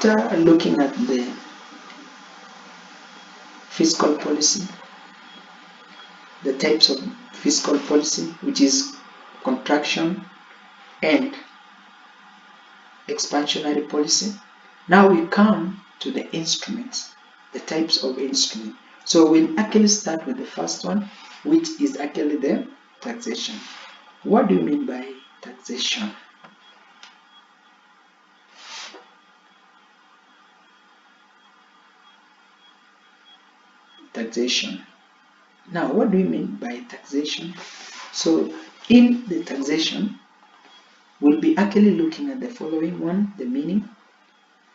After looking at the fiscal policy, the types of fiscal policy, which is contraction and expansionary policy, now we come to the instruments, the types of instruments. So we'll actually start with the first one, which is actually the taxation. What do you mean by taxation? Taxation. Now, what do we mean by taxation? So, in the taxation, we'll be actually looking at the following one, the meaning.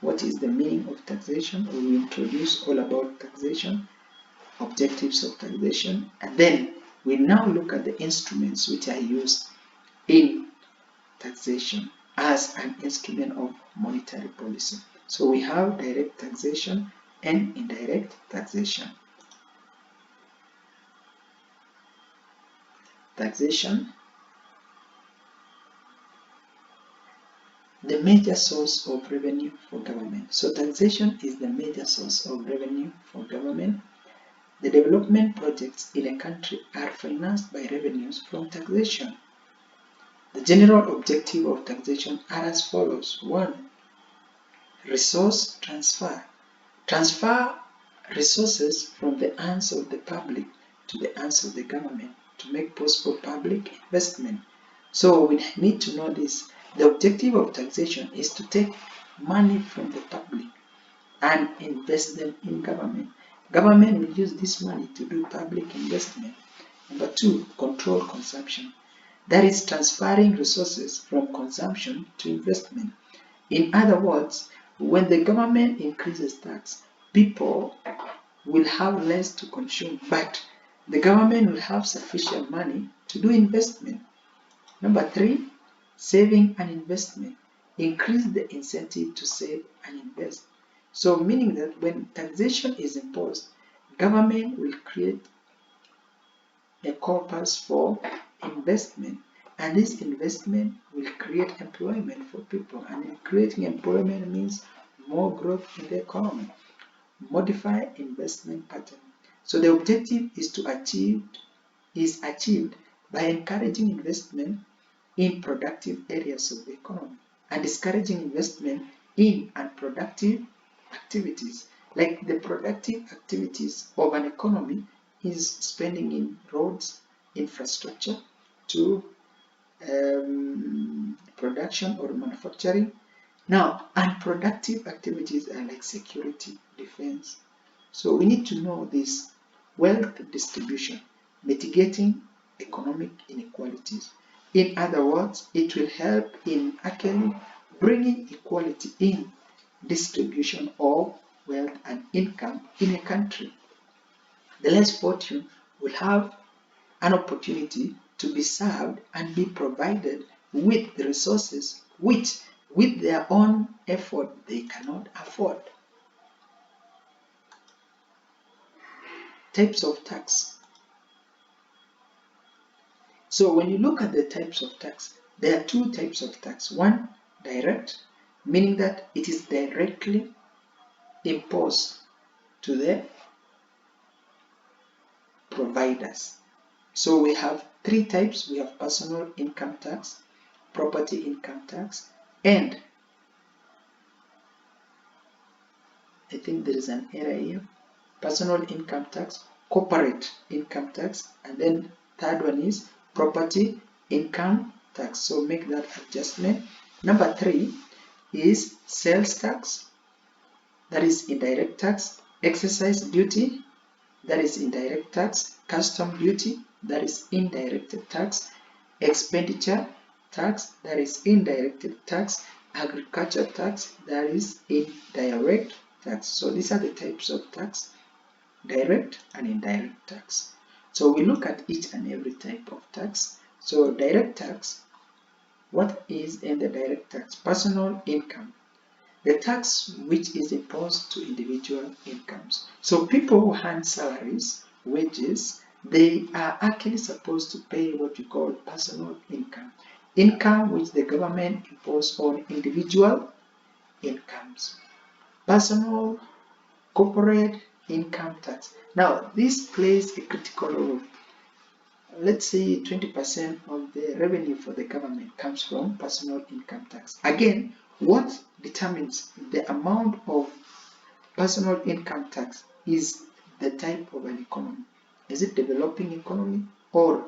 What is the meaning of taxation? We will introduce all about taxation, objectives of taxation, and then we now look at the instruments which are used in taxation as an instrument of monetary policy. So we have direct taxation and indirect taxation. Taxation, the major source of revenue for government. So taxation is the major source of revenue for government. The development projects in a country are financed by revenues from taxation. The general objective of taxation are as follows. 1. Resource transfer. Transfer resources from the hands of the public to the hands of the government to make possible public investment. So we need to know this. The objective of taxation is to take money from the public and invest them in government. Government will use this money to do public investment. Number 2, control consumption. That is transferring resources from consumption to investment. In other words, when the government increases tax, people will have less to consume, but the government will have sufficient money to do investment. Number 3, saving and investment. Increase the incentive to save and invest. So meaning that when taxation is imposed, government will create a corpus for investment, and this investment will create employment for people, and in creating employment means more growth in the economy. Modify investment pattern. So the objective is achieved by encouraging investment in productive areas of the economy and discouraging investment in unproductive activities. Like the productive activities of an economy is spending in roads, infrastructure, to production or manufacturing. Now, unproductive activities are like security, defense. So we need to know this. Wealth distribution, mitigating economic inequalities. In other words, it will help in actually bringing equality in distribution of wealth and income in a country. The less fortunate will have an opportunity to be served and be provided with the resources which, with their own effort, they cannot afford. Types of tax. So when you look at the types of tax, there are 2 types of tax. 1, direct, meaning that it is directly imposed to the providers. So we have 3 types. We have personal income tax, property income tax, and I think there is an error here. Personal income tax, corporate income tax, and then third one is property income tax. So make that adjustment. Number 3 is sales tax, that is indirect tax, excise duty, that is indirect tax, custom duty, that is indirect tax, expenditure tax, that is indirect tax, agriculture tax, that is indirect tax. So these are the types of tax, direct and indirect tax. So we look at each and every type of tax. So direct tax, what is in the direct tax? Personal income, the tax which is imposed to individual incomes. So people who earn salaries, wages, they are actually supposed to pay what you call personal income, income which the government imposes on individual incomes. Personal corporate income tax. Now, this plays a critical role. Let's say 20% of the revenue for the government comes from personal income tax. Again, what determines the amount of personal income tax is the type of an economy. Is it developing economy or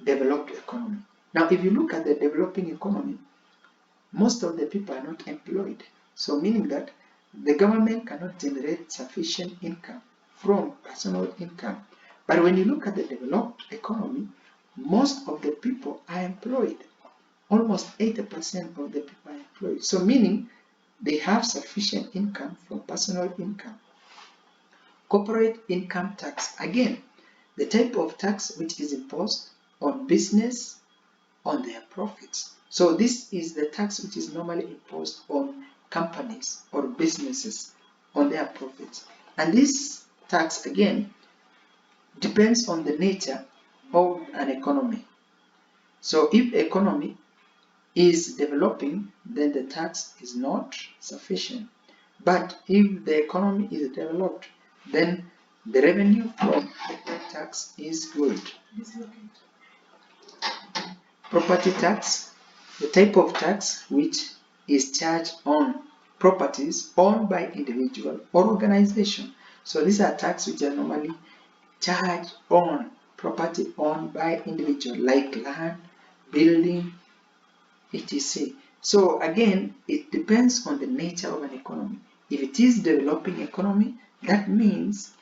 developed economy? Now, if you look at the developing economy, most of the people are not employed. So meaning that the government cannot generate sufficient income from personal income. But when you look at the developed economy, most of the people are employed. Almost 80% of the people are employed. So meaning they have sufficient income from personal income. Corporate income tax, again, the type of tax which is imposed on business on their profits. So this is the tax which is normally imposed on companies or businesses on their profits. And this tax, again, depends on the nature of an economy. So if the economy is developing, then the tax is not sufficient. But if the economy is developed, then the revenue from the tax is good. Property tax, the type of tax which is charged on properties owned by individual or organization. So these are taxes which are normally charged on property owned by individual, like land, building, etc. So again, it depends on the nature of an economy. If it is developing economy, that means,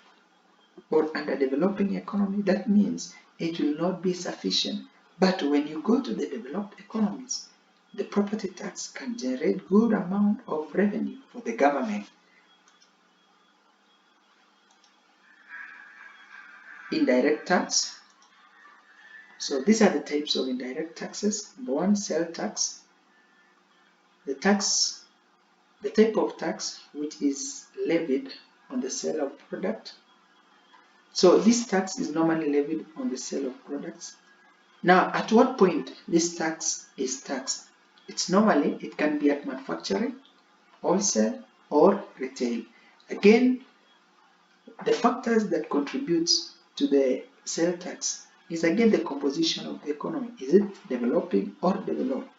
or underdeveloping economy, that means it will not be sufficient. But when you go to the developed economies, the property tax can generate good amount of revenue for the government. Indirect tax. So these are the types of indirect taxes. Number one, sales tax. The type of tax which is levied on the sale of product. So this tax is normally levied on the sale of products. Now, at what point this tax is taxed? It can be at manufacturing, wholesale, or retail. Again, the factors that contribute to the sales tax is again the composition of the economy. Is it developing or developed?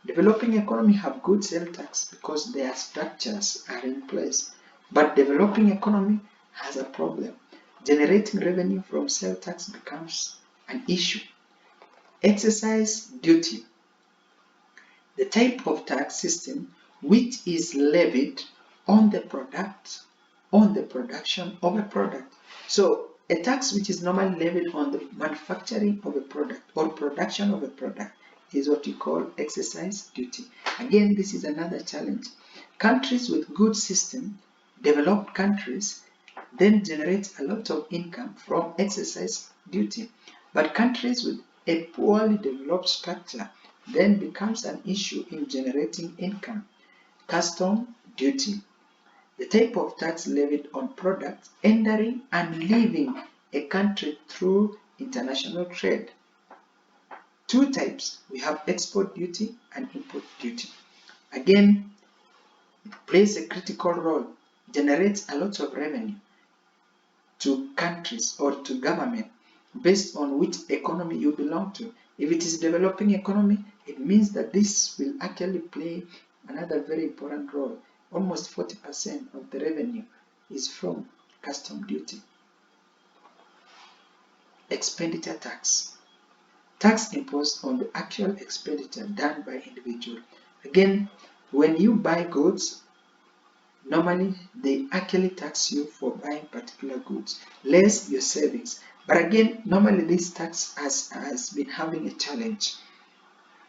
Developing economy have good sales tax because their structures are in place. But developing economy has a problem. Generating revenue from sales tax becomes an issue. Excise duty, the type of tax system which is levied on the product, on the production of a product. So a tax which is normally levied on the manufacturing of a product or production of a product is what we call excise duty. Again, this is another challenge. Countries with good system, developed countries, then generate a lot of income from excise duty. But countries with a poorly developed structure then becomes an issue in generating income. Custom duty, the type of tax levied on products entering and leaving a country through international trade. Two types, we have export duty and import duty. Again, it plays a critical role, generates a lot of revenue to countries or to government based on which economy you belong to. If it is developing economy, it means that this will actually play another very important role. Almost 40% of the revenue is from custom duty. Expenditure tax. Tax imposed on the actual expenditure done by individual. Again, when you buy goods, normally they actually tax you for buying particular goods, less your savings. But again, normally this tax has been having a challenge.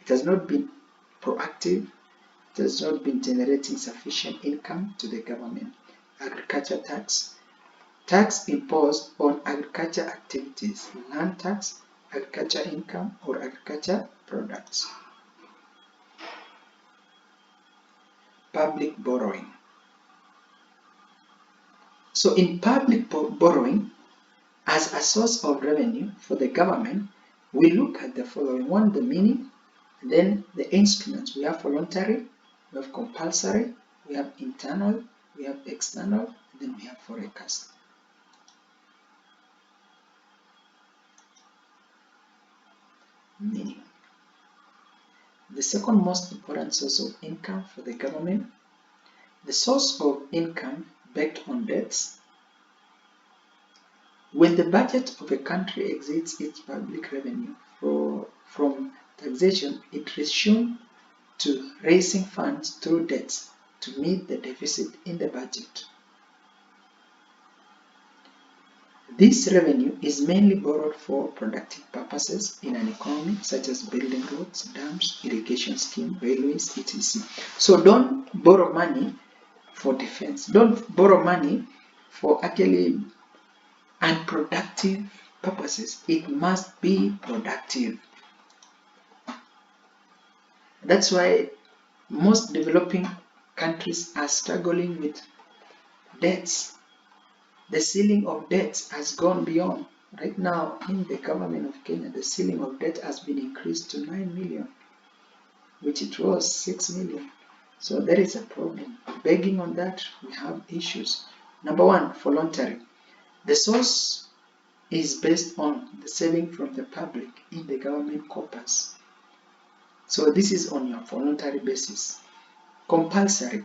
It has not been proactive. It has not been generating sufficient income to the government. Agriculture tax. Tax imposed on agriculture activities, land tax, agriculture income, or agriculture products. Public borrowing. So in public borrowing, as a source of revenue for the government, we look at the following. One, the meaning, then the instruments. We have voluntary, we have compulsory, we have internal, we have external, then we have forecast. Meaning, the second most important source of income for the government, the source of income based on debts. When the budget of a country exceeds its public revenue from taxation, it resumes to raising funds through debts to meet the deficit in the budget. This revenue is mainly borrowed for productive purposes in an economy, such as building roads, dams, irrigation scheme, railways, etc. So don't borrow money for defense. Don't borrow money for actually unproductive purposes. It must be productive. That's why most developing countries are struggling with debts. The ceiling of debts has gone beyond. Right now, in the government of Kenya, the ceiling of debt has been increased to 9 million, which it was 6 million. So there is a problem. Begging on that, we have issues. Number one, voluntary. The source is based on the saving from the public in the government corpus. So this is on your voluntary basis. Compulsory.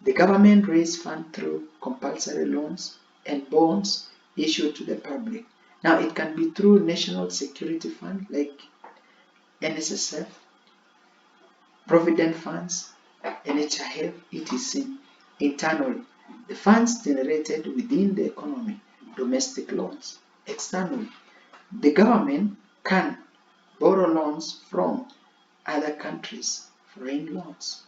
The government raise funds through compulsory loans and bonds issued to the public. Now it can be through National Security Fund like NSSF, Provident Funds, NHIF, etc. Internal, the funds generated within the economy, domestic loans. External, the government can borrow loans from other countries, foreign loans.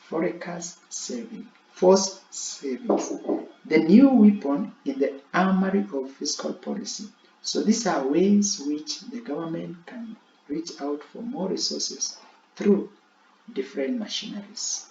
Forecast saving, forced savings, the new weapon in the armory of fiscal policy. So these are ways which the government can reach out for more resources through different machineries.